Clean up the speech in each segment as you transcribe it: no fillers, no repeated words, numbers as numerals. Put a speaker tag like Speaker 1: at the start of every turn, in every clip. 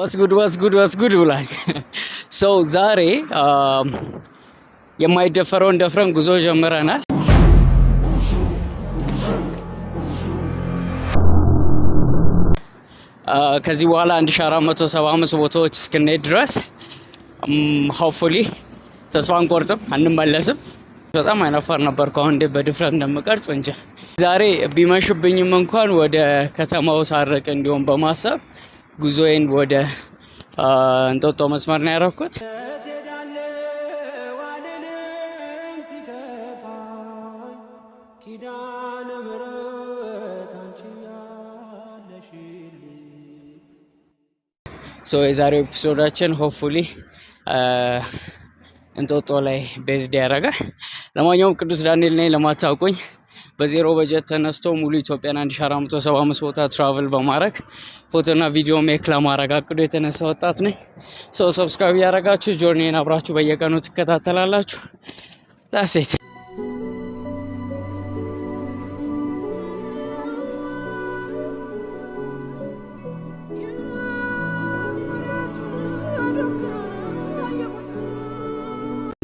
Speaker 1: ወስጉድ ብሏል። ሰው ዛሬ የማይደፈረውን ደፍረን ጉዞ ጀምረናል። ከዚህ በኋላ 1475 ቦታዎች እስክንሄድ ድረስ ሆፕፉሊ ተስፋ አንቆርጥም፣ አንመለስም። በጣም አይናፋር ነበርኩ። አሁን እንዴት በድፍረት እንደምቀርጽ እንጂ ዛሬ ቢመሽብኝም እንኳን ወደ ከተማው ሳርቅ እንዲሆን በማሰብ ጉዞዬን ወደ እንጦጦ መስመር ነው ያደረኩት። የዛሬው ኤፒሶዳችን ሆፕፉሊ እንጦጦ ላይ ቤዝድ ያደርጋል። ለማንኛውም ቅዱስ ዳንኤል ነኝ። ለማታውቁኝ በዜሮ በጀት ተነስቶ ሙሉ ኢትዮጵያን 1475 ቦታ ትራቨል በማድረግ ፎቶና ቪዲዮ ሜክ ለማድረግ አቅዶ የተነሳ ወጣት ነኝ። ሰብስክራይብ ያደረጋችሁ ጆርኒን አብራችሁ በየቀኑ ትከታተላላችሁ። ዳሴት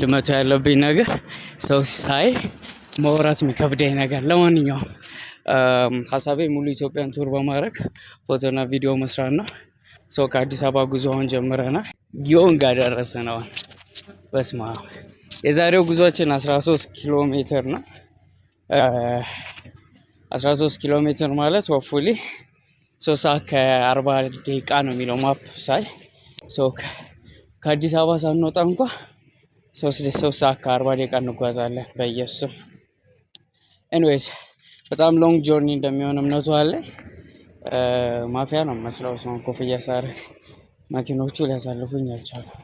Speaker 1: ድመቱ ያለብኝ ነገር ሰው ሳይ ማውራት የሚከብደኝ ነገር። ለማንኛውም ሀሳቤ ሙሉ ኢትዮጵያን ቱር በማድረግ ፎቶና ቪዲዮ መስራት ነው። ከአዲስ አበባ ጉዞውን ጀምረናል። ጊዮን ጋር ደረስን። በስመ አብ። የዛሬው ጉዞችን 13 ኪሎ ሜትር ነው። 13 ኪሎ ሜትር ማለት ሆፕፉሊ 3 ሰዓት ከ40 ደቂቃ ነው የሚለው ማፕ ሳይ። ከአዲስ አበባ ሳንወጣ እንኳ 3 ሰዓት ከ40 ደቂቃ እንጓዛለን። በኢየሱስ ኤኒዌይስ በጣም ሎንግ ጆርኒ እንደሚሆን እምነቱ አለኝ። ማፊያ ነው መስለው ሰውን ኮፍያ ሳደርግ መኪኖቹ ሊያሳልፉኝ አልቻሉም።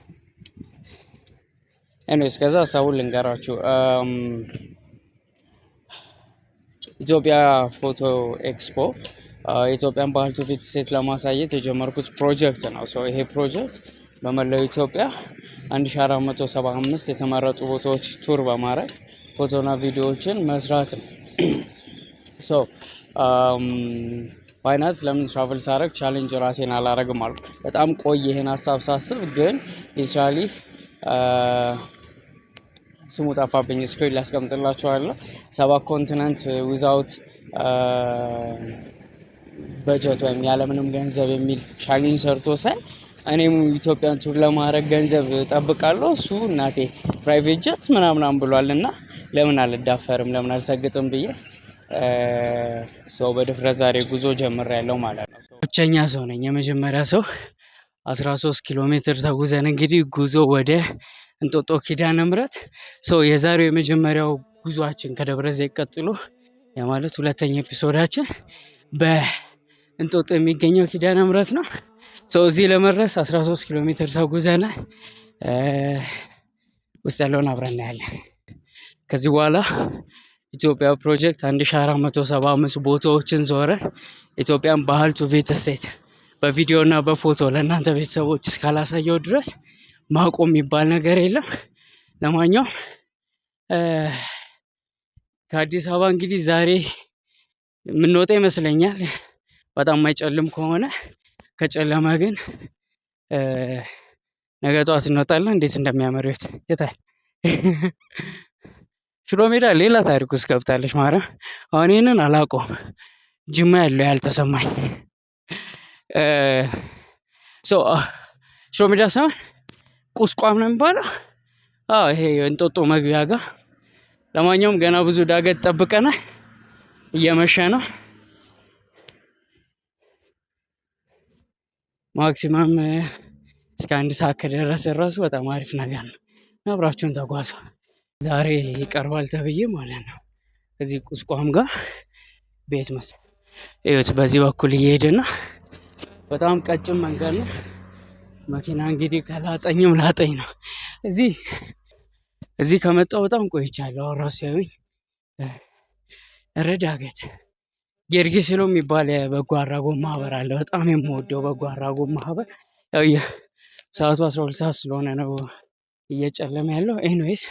Speaker 1: ኤኒዌይስ ከዛ ሀሳቡን ልንገራችሁ። ኢትዮጵያ ፎቶ ኤክስፖ የኢትዮጵያን ባህል ትውፊት እሴት ለማሳየት የጀመርኩት ፕሮጀክት ነው። ይሄ ፕሮጀክት በመላው ኢትዮጵያ 1475 የተመረጡ ቦታዎች ቱር በማድረግ ፎቶና ቪዲዮዎችን መስራት ነው። ፋይናንስ ለምን ትራቨል ሳረግ ቻሌንጅ ራሴን አላረግም አልኩ። በጣም ቆይ ይሄን ሀሳብ ሳስብ፣ ግን ሊትራሊ ስሙ ጠፋብኝ። ስክሪን ላስቀምጥላችኋለሁ። 7 ኮንቲነንት ዊዛውት በጀት ወይም ያለምንም ገንዘብ የሚል ቻሌንጅ ሰርቶ ሳይ እኔም ኢትዮጵያን ቱር ለማድረግ ገንዘብ ጠብቃለሁ፣ እሱ እናቴ ፕራይቬት ጀት ምናምን ብሏል እና ለምን አልዳፈርም ለምን አልሰግጥም ብዬ በድፍረት ዛሬ ጉዞ ጀምሬያለሁ ማለት ነው። ብቸኛ ሰው ነኝ፣ የመጀመሪያ ሰው። 13 ኪሎ ሜትር ተጉዘን እንግዲህ ጉዞ ወደ እንጦጦ ኪዳነ ምሕረት። የዛሬው የመጀመሪያው ጉዞአችን ከደብረ ዘይት ቀጥሎ ማለት ሁለተኛ ኤፒሶዳችን በእንጦጦ የሚገኘው ኪዳነ ምሕረት ነው። እዚህ ለመድረስ 13 ኪሎ ሜትር ተጉዘናል። ውስጥ ያለውን አብረን እናያለን። ከዚህ በኋላ ኢትዮጵያ ፕሮጀክት 1475 ቦታዎችን ዞረን ኢትዮጵያን ባህል ትውፊት እሴት በቪዲዮ እና በፎቶ ለእናንተ ቤተሰቦች እስካላሳየው ድረስ ማቆም የሚባል ነገር የለም። ለማንኛውም ከአዲስ አበባ እንግዲህ ዛሬ የምንወጣ ይመስለኛል፣ በጣም የማይጨልም ከሆነ። ከጨለማ ግን ነገ ጠዋት እንወጣለን። እንዴት እንደሚያምር የታል ሽሮ ሜዳ ሌላ ታሪክ ውስጥ ገብታለች። ማርያም አሁን ይህንን አላውቀውም። ጅማ ያለው ያልተሰማኝ ሽሮ ሜዳ ሳይሆን ቁስቋም ነው የሚባለው። ይሄ እንጦጦ መግቢያ ጋር። ለማንኛውም ገና ብዙ ዳገት ጠብቀናል። እየመሸ ነው። ማክሲማም እስከ 1 ሰዓት ከደረሰ ራሱ በጣም አሪፍ ነገር ነው። አብራችሁን ተጓዙ። ዛሬ ይቀርባል ተብዬ ማለት ነው። እዚህ ቁስቋም ጋር ቤት መሰለኝ። በዚህ በኩል እየሄድን ነው። በጣም ቀጭን መንገድ ነው። መኪና እንግዲህ ከላጠኝም ላጠኝ ነው። እዚህ ከመጣሁ በጣም ቆይቻለሁ። ራሱ ያዩኝ ረዳገት ጌርጌሴሎ የሚባል የበጎ አድራጎት ማህበር አለ። በጣም የምወደው በጎ አድራጎት ማህበር። ሰዓቱ 12 ሰዓት ስለሆነ ነው እየጨለመ ያለው። ኤኒዌይስ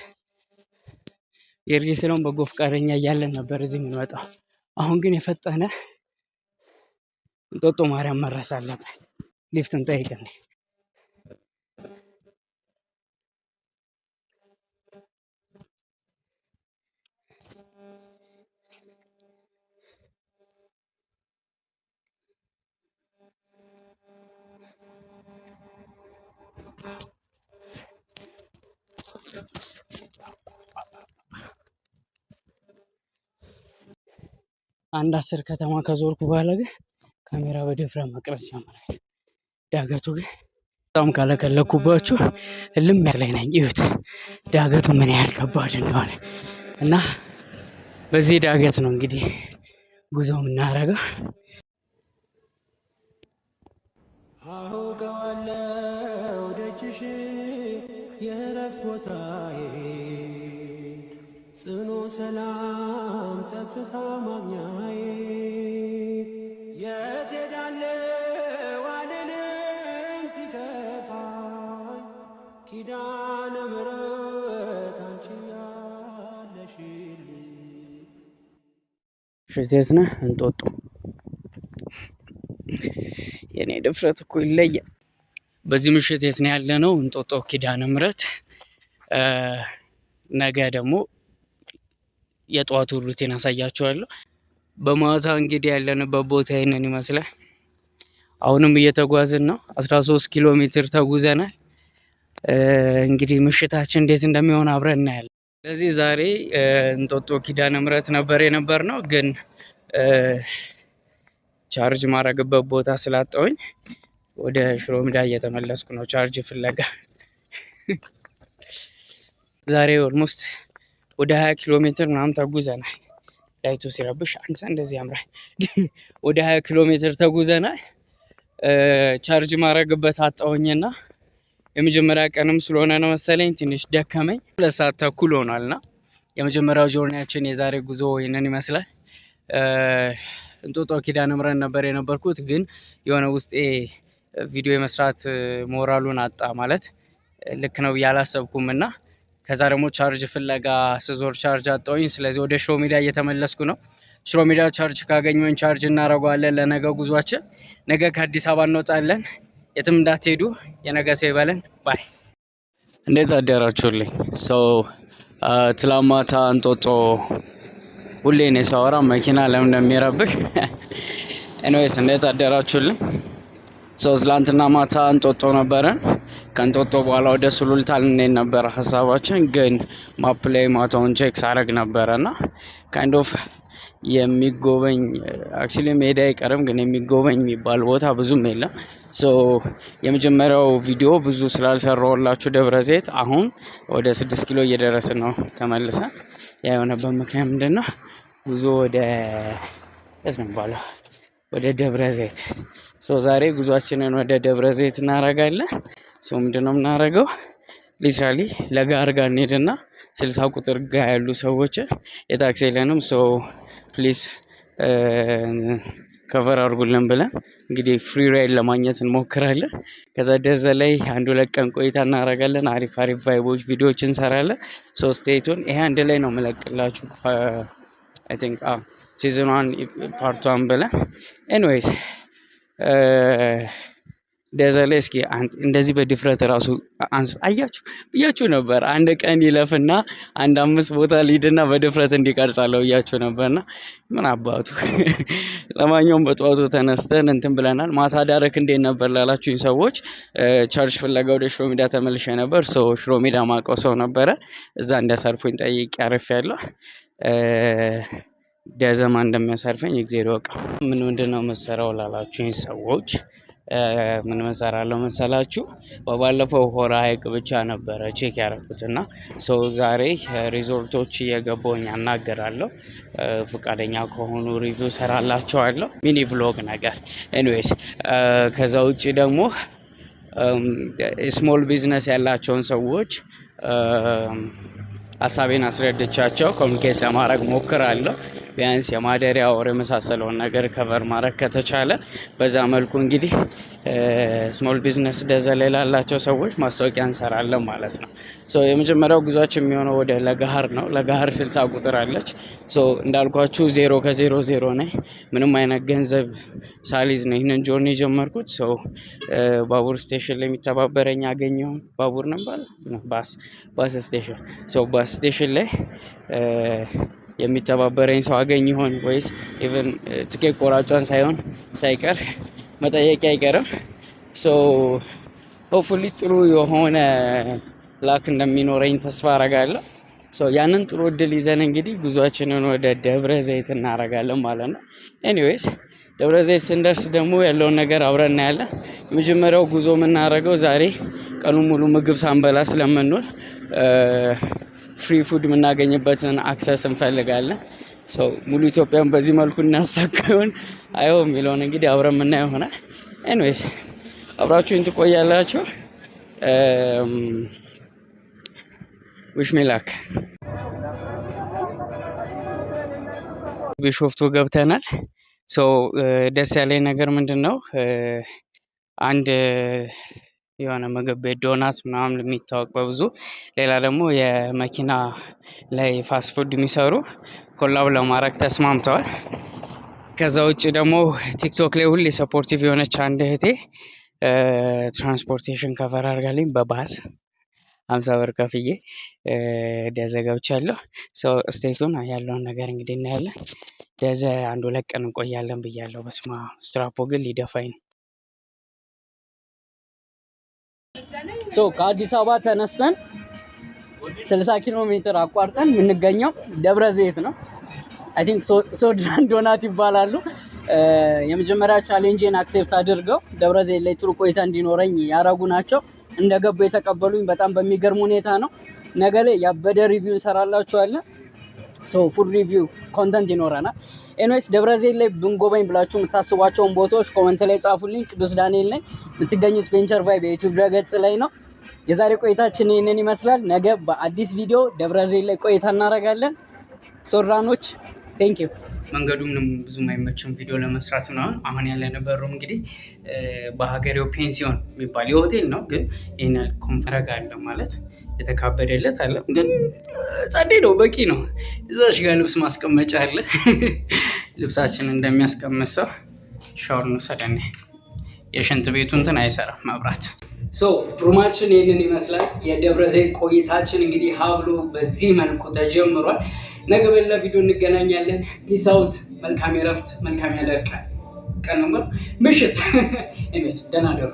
Speaker 1: ጌርጌሴሎን በጎ ፈቃደኛ እያለን ነበር እዚህ የምንመጣው። አሁን ግን የፈጠነ እንጦጦ ማርያም መድረስ አለብን። ሊፍት እንጠይቅን። አንድ 10 ከተማ ከዞርኩ በኋላ ግን ካሜራ በድፍረት መቅረጽ ጀመራል። ዳገቱ ግን በጣም ካለከለኩባችሁ እልም ላይ ነኝ። እዩት ዳገቱ ምን ያህል ከባድ እንደሆነ እና በዚህ ዳገት ነው እንግዲህ ጉዞ የምናደርገው። አውቀዋለሁ ደጅሽ የእረፍት ቦታዬ ጽኑ ሰላም ጸጥታ ማግኛዬ የት ሄዳለሁ አልልም ሲከፋኝ ኪዳነ ምሕረት አንቺ ያለሽልኝ። የት ነህ? እንጦጦ። የኔ ድፍረት እኮ ይለያል። በዚህ ምሽት የት ነው ያለነው? እንጦጦ ኪዳነ ምሕረት። ነገ ደግሞ የጠዋቱ ሩቲን አሳያችኋለሁ። በማታ እንግዲህ ያለንበት ቦታ ይሄንን ይመስላል። አሁንም እየተጓዝን ነው። 13 ኪሎ ሜትር ተጉዘናል። እንግዲህ ምሽታችን እንዴት እንደሚሆን አብረን እናያለን። ስለዚህ ዛሬ እንጦጦ ኪዳነ ምሕረት ነበር የነበርነው፣ ግን ቻርጅ ማረግበት ቦታ ስላጣሁኝ ወደ ሽሮ ሜዳ እየተመለስኩ ነው ቻርጅ ፍለጋ። ዛሬ ኦልሞስት ወደ 20 ኪሎ ሜትር ምናምን ተጉዘናል። ላይቱ ሲረብሽ አንተ እንደዚህ ያምራል። ወደ 20 ኪሎ ሜትር ተጉዘናል። ቻርጅ ማረግበት አጣሁኝና የመጀመሪያ ቀንም ስለሆነ ነው መሰለኝ ትንሽ ደከመኝ። 2 ሰዓት ተኩል ሆኗልና የመጀመሪያው ጆርኒያችን የዛሬ ጉዞ ይህንን ይመስላል። እንጦጦ ኪዳነ ምሕረት ነበር የነበርኩት፣ ግን የሆነ ውስጤ ቪዲዮ የመስራት ሞራሉን አጣ። ማለት ልክ ነው ብዬ አላሰብኩም እና ከዛ ደግሞ ቻርጅ ፍለጋ ስዞር ቻርጅ አጣሁኝ። ስለዚህ ወደ ሽሮ ሜዳ እየተመለስኩ ነው። ሽሮ ሜዳ ቻርጅ ካገኘን ቻርጅ እናደርገዋለን ለነገ ጉዟችን። ነገ ከአዲስ አበባ እንወጣለን። የትም እንዳትሄዱ፣ የነገ ሰው ይበለን። ባይ። እንዴት አደራችሁልኝ? ሰው ትላንት ማታ እንጦጦ ሁሌ እኔ ሳወራ መኪና ለምን እንደሚረብሽ ኤኒዌይስ እንዴት አደራችሁልኝ? ሰው ትላንትና ማታ እንጦጦ ነበረን። ከእንጦጦ በኋላ ወደ ሱሉልታ ልንሄድ ነበረ ሀሳባችን፣ ግን ማፕ ላይ ማታውን ቼክ ሳረግ ነበረ እና ካይንድ ኦፍ የሚጎበኝ አክቹሊ ሜዳ አይቀርም፣ ግን የሚጎበኝ የሚባል ቦታ ብዙም የለም። ሶ የመጀመሪያው ቪዲዮ ብዙ ስላልሰራሁላችሁ ደብረ ዘይት አሁን ወደ 6 ኪሎ እየደረስን ነው ተመልሰን። ያ የሆነበት ምክንያት ምንድን ነው? ጉዞ ወደ ወደ ደብረ ዘይት። ዛሬ ጉዟችንን ወደ ደብረ ዘይት እናደርጋለን። ምንድን ነው የምናደርገው? ሊትራሊ ለጋር ጋር እንሄድና 60 ቁጥር ጋር ያሉ ሰዎችን የታክሲ የለንም ፕሊዝ ከቨር አድርጉልን ብለን እንግዲህ ፍሪ ራይድ ለማግኘት እንሞክራለን። ከዛ ደዘ ላይ 1-2 ቀን ቆይታ እናደርጋለን። አሪፍ ቫይቦች ቪዲዮዎች እንሰራለን። ስቴቱን ይሄ አንድ ላይ ነው የምለቅላችሁ። አይ ቲንክ ሲዝን 1 ፓርት 1 ብለን ኤኒዌይስ ደዘ ላይ እስኪ እንደዚህ በድፍረት ራሱ አያችሁ ብያችሁ ነበር። አንድ ቀን ይለፍና 5 ቦታ ሊድና በድፍረት እንዲቀርጻለሁ ብያችሁ ነበርና ምን አባቱ። ለማንኛውም በጠዋቱ ተነስተን እንትን ብለናል። ማታ ዳረክ እንዴት ነበር ላላችሁኝ ሰዎች ቻርጅ ፍለጋ ወደ ሽሮ ሜዳ ተመልሼ ነበር። ሽሮ ሜዳ ማውቀው ሰው ነበረ፣ እዛ እንዲያሳርፉኝ ጠይቄ አርፌያለሁ። ደዘማ እንደሚያሳርፈኝ እግዚአብሔር ይወቅ። ምንድን ነው መሰራው ላላችሁኝ ሰዎች ምን መሰራለው መሰላችሁ? ባለፈው ሆራ ሀይቅ ብቻ ነበረ ቼክ ያደረኩትና ዛሬ ሪዞርቶች እየገባሁኝ አናገራለሁ። ፈቃደኛ ከሆኑ ሪቪው ሰራላቸዋለሁ፣ ሚኒ ቭሎግ ነገር። ኤኒዌይስ ከዛ ውጪ ደግሞ ስሞል ቢዝነስ ያላቸውን ሰዎች ሀሳቤን አስረድቻቸው ኮሚኒኬት ለማድረግ ሞክራለሁ። ቢያንስ የማደሪያ ወር የመሳሰለውን ነገር ከቨር ማድረግ ከተቻለ በዛ መልኩ እንግዲህ ስሞል ቢዝነስ ደዘ ላይ ላላቸው ሰዎች ማስታወቂያ እንሰራለን ማለት ነው። የመጀመሪያው ጉዟችን የሚሆነው ወደ ለጋሃር ነው። ለጋሃር 60 ቁጥር አለች። እንዳልኳችሁ 0 ከ00 ነኝ። ምንም አይነት ገንዘብ ሳሊዝ ነው ይህንን ጆርኒ የጀመርኩት። ባቡር ስቴሽን ላይ የሚተባበረኝ አገኘሁን። ባቡር ነበር ባስ ስቴሽን። ባስ ስቴሽን ላይ የሚተባበረኝ ሰው አገኝ ይሆን ወይስ ኢቭን ትኬት ቆራጯን ሳይቀር መጠየቅ አይቀርም። ሆፕፉሊ ጥሩ የሆነ ላክ እንደሚኖረኝ ተስፋ አረጋለሁ። ያንን ጥሩ እድል ይዘን እንግዲህ ጉዟችንን ወደ ደብረ ዘይት እናደርጋለን ማለት ነው። ኤኒዌይስ ደብረ ዘይት ስንደርስ ደግሞ ያለውን ነገር አብረን እናያለን። የመጀመሪያው ጉዞ የምናደርገው ዛሬ ቀኑን ሙሉ ምግብ ሳንበላ ስለምንውል ፍሪ ፉድ የምናገኝበትን አክሰስ እንፈልጋለን። ሙሉ ኢትዮጵያን በዚህ መልኩ እናሳካውን አይሆ የሚለውን እንግዲህ አብረን የምናየው ይሆናል። ኤኒዌይስ አብራችሁን ትቆያላችሁ። ዊሽ ሚ ላክ። ቢሾፍቱ ገብተናል። ደስ ያለኝ ነገር ምንድን ነው? አንድ የሆነ ምግብ ቤት ዶናት ምናምን የሚታወቅ በብዙ ሌላ ደግሞ የመኪና ላይ ፋስት ፉድ የሚሰሩ ኮላብ ለማድረግ ተስማምተዋል። ከዛ ውጭ ደግሞ ቲክቶክ ላይ ሁሌ ሰፖርቲቭ የሆነች አንድ እህቴ ትራንስፖርቴሽን ከቨር አድርጋልኝ በባስ 50 ብር ከፍዬ ደዘ ገብቻለሁ። ስቴቱን ያለውን ነገር እንግዲህ እናያለን። ደዘ 1-2 ቀን እንቆያለን ብያለሁ። በስማ ስትራፖ ግን ሊደፋኝ ነው። ከአዲስ አበባ ተነስተን 60 ኪሎ ሜትር አቋርጠን የምንገኘው ደብረ ዘይት ነው። አይ ቲንክ ሶድራን ዶናት ይባላሉ። የመጀመሪያ ቻሌንጅን አክሴፕት አድርገው ደብረ ዘይት ላይ ጥሩ ቆይታ እንዲኖረኝ ያረጉ ናቸው። እንደገቡ የተቀበሉኝ በጣም በሚገርም ሁኔታ ነው። ነገ ላይ ያበደ ሪቪው እንሰራላችኋለን። ፉል ሪቪው ኮንተንት ይኖረናል። ኤኒዌይስ ደብረ ዘይት ላይ ብንጎበኝ ብላችሁ የምታስቧቸውን ቦታዎች ኮመንት ላይ ጻፉልኝ። ቅዱስ ዳንኤል ላይ የምትገኙት ቬንቸር ቫይብ የዩቲዩብ ድረገጽ ላይ ነው። የዛሬ ቆይታችን ይህንን ይመስላል። ነገ በአዲስ ቪዲዮ ደብረ ዘይት ላይ ቆይታ እናደርጋለን። ሶራኖች ቴንክ ዩ። መንገዱ ምንም ብዙም አይመችም ቪዲዮ ለመስራት ነው። አሁን ያለንበት ሩም እንግዲህ በሀገሬው ፔንሲዮን የሚባል የሆቴል ነው፣ ግን ይህን ያህል ኮንፈረግ አለ ማለት የተካበደለት አለ፣ ግን ጸዴ ነው፣ በቂ ነው። እዛች ጋር ልብስ ማስቀመጫ አለ። ልብሳችን እንደሚያስቀምጥ ሰው ሻወር እንውሰድ። የሽንት ቤቱ እንትን አይሰራም መብራት። ሩማችን ይህንን ይመስላል። የደብረ ዘይት ቆይታችን እንግዲህ ሀብሎ በዚህ መልኩ ተጀምሯል። ነገ በሌላ ቪዲዮ እንገናኛለን። ፒስ አውት። መልካም የረፍት መልካም ያደርቃል ቀን ምሽት ደህና ደሩ።